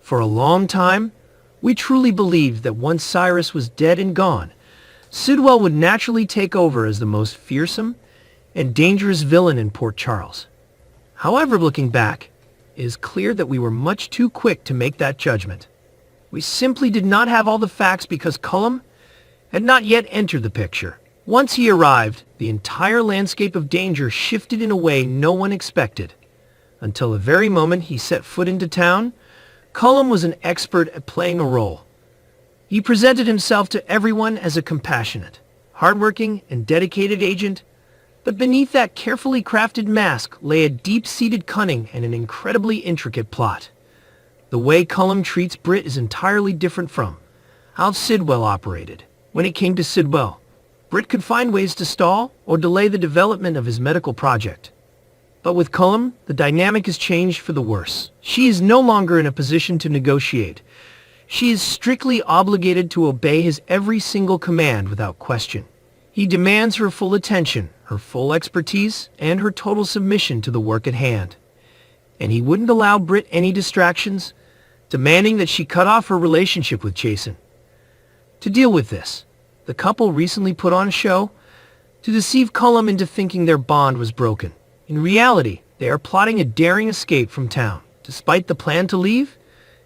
For a long time, we truly believed that once Cyrus was dead and gone, Sidwell would naturally take over as the most fearsome and dangerous villain in Port Charles. However, looking back, it is clear that we were much too quick to make that judgment. We simply did not have all the facts because Cullum had not yet entered the picture. Once he arrived, the entire landscape of danger shifted in a way no one expected. Until the very moment he set foot into town, Cullum was an expert at playing a role. He presented himself to everyone as a compassionate, hardworking, and dedicated agent, but beneath that carefully crafted mask lay a deep-seated cunning and an incredibly intricate plot. The way Cullum treats Britt is entirely different from how Sidwell operated. When it came to Sidwell, Britt could find ways to stall or delay the development of his medical project. But with Cullum, the dynamic has changed for the worse. She is no longer in a position to negotiate. She is strictly obligated to obey his every single command without question. He demands her full attention, her full expertise, and her total submission to the work at hand. And he wouldn't allow Britt any distractions, demanding that she cut off her relationship with Jason. To deal with this, the couple recently put on a show to deceive Cullum into thinking their bond was broken. In reality, they are plotting a daring escape from town. Despite the plan to leave,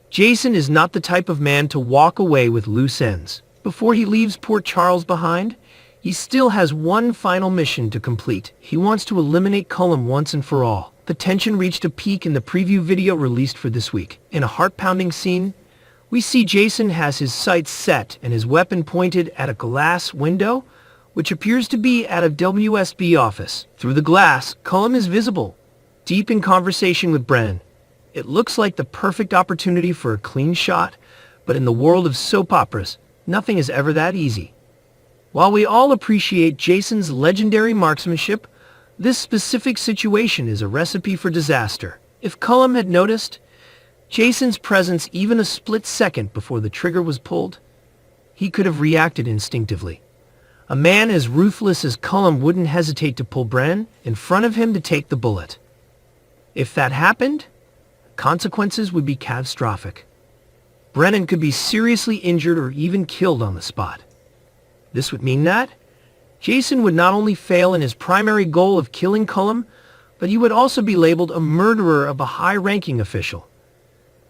Jason is not the type of man to walk away with loose ends. Before he leaves Port Charles behind, he still has one final mission to complete. He wants to eliminate Cullum once and for all. The tension reached a peak in the preview video released for this week. In a heart-pounding scene, we see Jason has his sights set and his weapon pointed at a glass window, which appears to be at a WSB office. Through the glass, Cullum is visible, deep in conversation with Brennan. It looks like the perfect opportunity for a clean shot, but in the world of soap operas, nothing is ever that easy. While we all appreciate Jason's legendary marksmanship, this specific situation is a recipe for disaster. If Cullum had noticed Jason's presence even a split second before the trigger was pulled, he could have reacted instinctively. A man as ruthless as Cullum wouldn't hesitate to pull Brennan in front of him to take the bullet. If that happened, consequences would be catastrophic. Brennan could be seriously injured or even killed on the spot. This would mean that Jason would not only fail in his primary goal of killing Cullum, but he would also be labeled a murderer of a high-ranking official.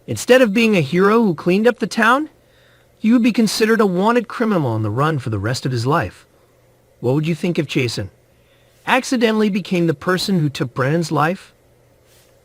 Instead of being a hero who cleaned up the town, he would be considered a wanted criminal on the run for the rest of his life. What would you think if Jason accidentally became the person who took Brennan's life?